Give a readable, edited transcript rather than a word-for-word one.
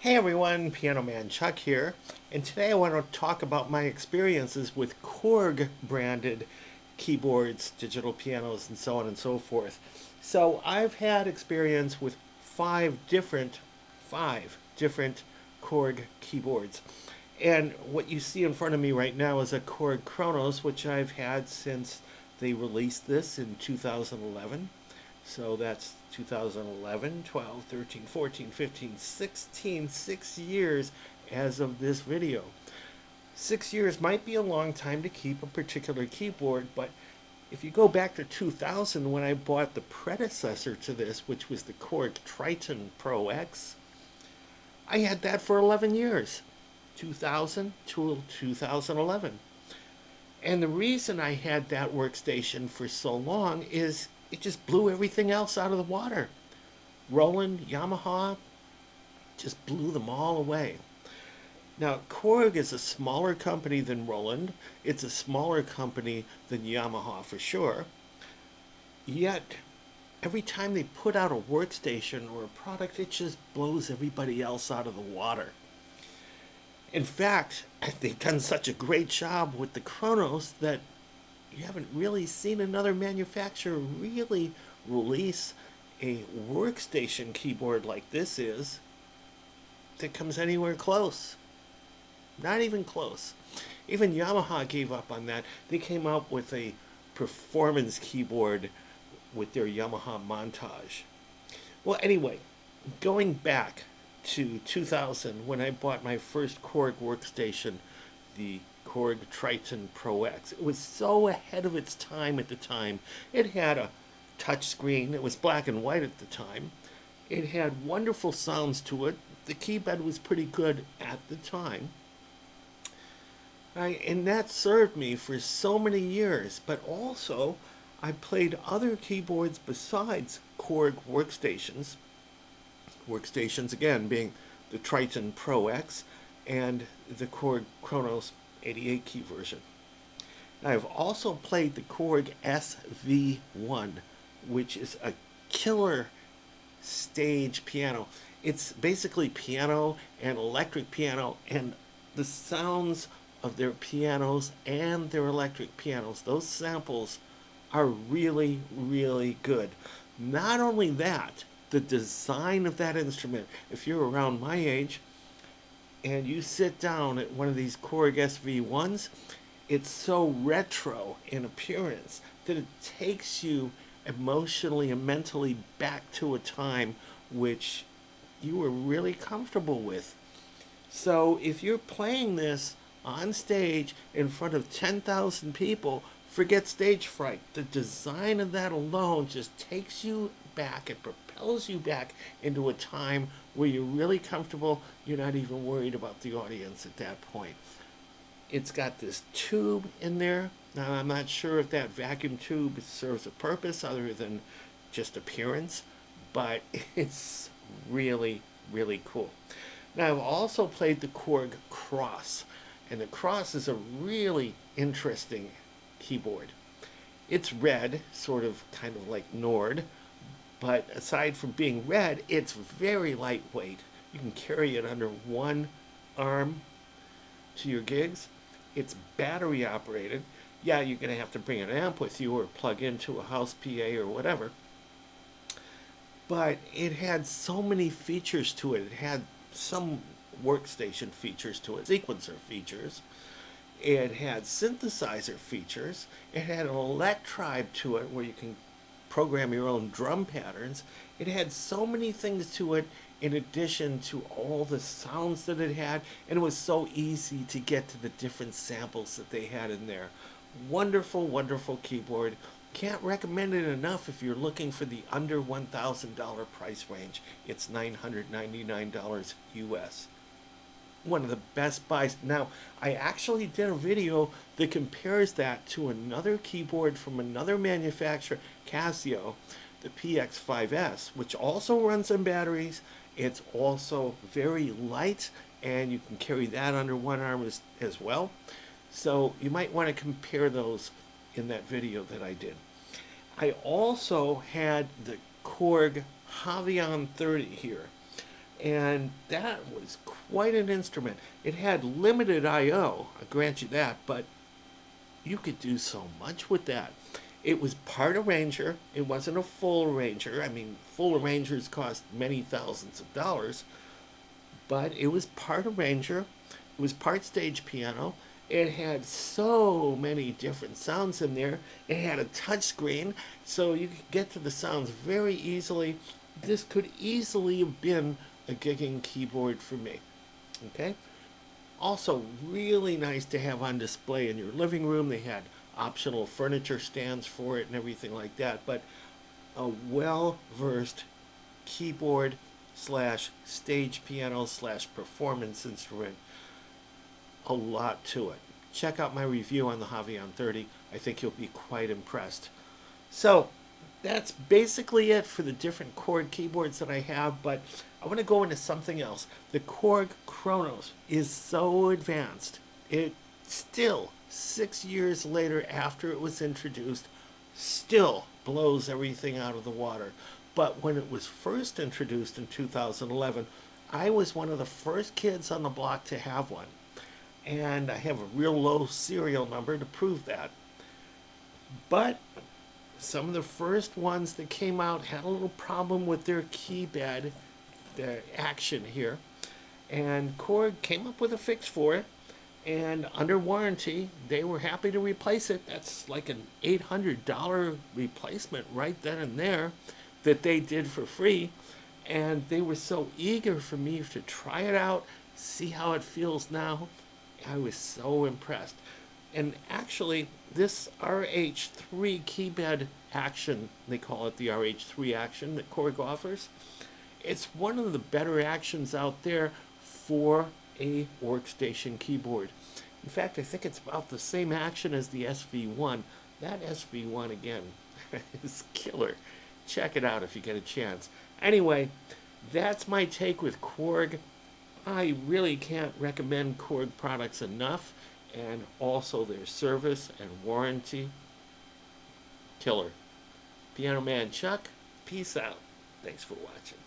Hey everyone, Piano Man Chuck here, and today I want to talk about my experiences with Korg branded keyboards, digital pianos, and so on and so forth. So I've had experience with five different Korg keyboards. And what you see in front of me right now is a Korg Kronos, which I've had since they released this in 2011. So that's 2011, 12, 13, 14, 15, 16, 6 years as of this video. 6 years might be a long time to keep a particular keyboard, but if you go back to 2000 when I bought the predecessor to this, which was the Korg Triton Pro X, I had that for 11 years, 2000 to 2011. And the reason I had that workstation for so long is it just blew everything else out of the water. Roland, Yamaha, just blew them all away. Now, Korg is a smaller company than Roland. It's a smaller company than Yamaha for sure. Yet, every time they put out a workstation or a product, it just blows everybody else out of the water. In fact, they've done such a great job with the Kronos that you haven't really seen another manufacturer really release a workstation keyboard like this is that comes anywhere close. Not even close. Even Yamaha gave up on that. They came out with a performance keyboard with their Yamaha Montage. Well, anyway, going back to 2000 when I bought my first Korg workstation, the Korg Triton Pro X. It was so ahead of its time at the time. It had a touch screen. It was black and white at the time. It had wonderful sounds to it. The keyboard was pretty good at the time. And that served me for so many years. But also, I played other keyboards besides Korg workstations. Workstations, again, being the Triton Pro X and the Korg Kronos 88 key version. I've also played the Korg SV1, which is a killer stage piano. It's basically piano and electric piano, and the sounds of their pianos and their electric pianos, those samples are really, really good. Not only that, the design of that instrument, if you're around my age, and you sit down at one of these Korg SV1s, it's so retro in appearance that it takes you emotionally and mentally back to a time which you were really comfortable with. So if you're playing this on stage in front of 10,000 people, forget stage fright. The design of that alone just takes you back. It propels you back into a time where you're really comfortable. You're not even worried about the audience at that point. It's got this tube in there. Now, I'm not sure if that vacuum tube serves a purpose other than just appearance, but it's really, really cool. Now, I've also played the Korg Cross, and the Cross is a really interesting keyboard. It's red, sort of kind of like Nord, but aside from being red, it's very lightweight. You can carry it under one arm to your gigs. It's battery operated. Yeah, you're going to have to bring an amp with you or plug into a house PA or whatever. But it had so many features to it. It had some workstation features to it, sequencer features. It had synthesizer features. It had an electribe to it where you can program your own drum patterns. It had so many things to it in addition to all the sounds that it had, and it was so easy to get to the different samples that they had in there. Wonderful, wonderful keyboard. Can't recommend it enough if you're looking for the under $1,000 price range. It's $999 US. One of the best buys. Now, I actually did a video that compares that to another keyboard from another manufacturer, Casio, the PX5S, which also runs on batteries. It's also very light, and you can carry that under one arm as well. So you might want to compare those in that video that I did. I also had the Korg Javion 30 here. And that was quite an instrument. It had limited I/O, I grant you that, but you could do so much with that. It was part arranger. It wasn't a full arranger. I mean, full arrangers cost many thousands of dollars, but it was part arranger. It was part stage piano. It had so many different sounds in there. It had a touch screen, so you could get to the sounds very easily. This could easily have been a gigging keyboard for me. Okay? Also, really nice to have on display in your living room. They had optional furniture stands for it and everything like that. But a well versed keyboard slash stage piano slash performance instrument. A lot to it. Check out my review on the Javion 30. I think you'll be quite impressed. So, that's basically it for the different Korg keyboards that I have, but I want to go into something else. The Korg Kronos is so advanced. It still, 6 years later after it was introduced, still blows everything out of the water. But when it was first introduced in 2011, I was one of the first kids on the block to have one. And I have a real low serial number to prove that. But some of the first ones that came out had a little problem with their keypad, the action here. And Korg came up with a fix for it. And under warranty, they were happy to replace it. That's like an $800 replacement right then and there that they did for free. And they were so eager for me to try it out, see how it feels now. I was so impressed. And actually, this RH3 keypad action, they call it the RH3 action that Korg offers, it's one of the better actions out there for a workstation keyboard. In fact, I think it's about the same action as the SV1. That SV1, again, is killer. Check it out if you get a chance. Anyway, that's my take with Korg. I really can't recommend Korg products enough, and also their service and warranty. Killer. Piano Man Chuck, peace out. Thanks for watching.